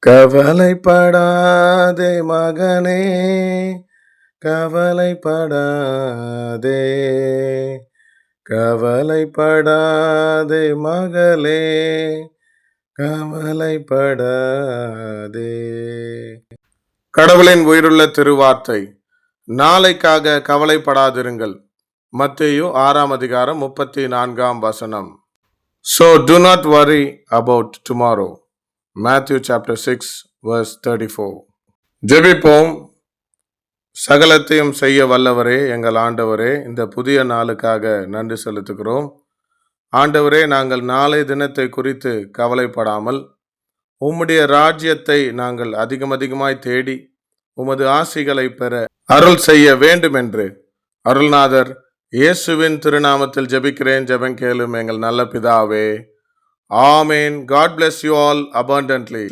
கவலைப்படாதே மகனே, கவலைப்படாதே, கவலைப்படாதே மகளே, கவலைப்படாதே. கடவுளின் உயிருள்ள திருவார்த்தை. நாளைக்காக கவலைப்படாதிருங்கள். மத்தேயு 6:34. So do not worry about tomorrow. Matthew chapter 6 verse 34. ஜெபிப்போம். சகலத்தையும் செய்ய வல்லவரே, எங்கள் ஆண்டவரே, இந்த புதிய நாளுக்காக நன்றி செலுத்துகிறோம். ஆண்டவரே, நாங்கள் நாளை தினத்தை குறித்து கவலைப்படாமல் உம்முடைய ராஜ்யத்தை நாங்கள் அதிகமாய் தேடி உமது ஆசிகளை பெற அருள் செய்ய வேண்டும் என்று அருள்நாதர் இயேசுவின் திருநாமத்தில் ஜெபிக்கிறேன். ஜெபம் கேளும் எங்கள் நல்ல பிதாவே. ஆமேன். God bless you all abundantly.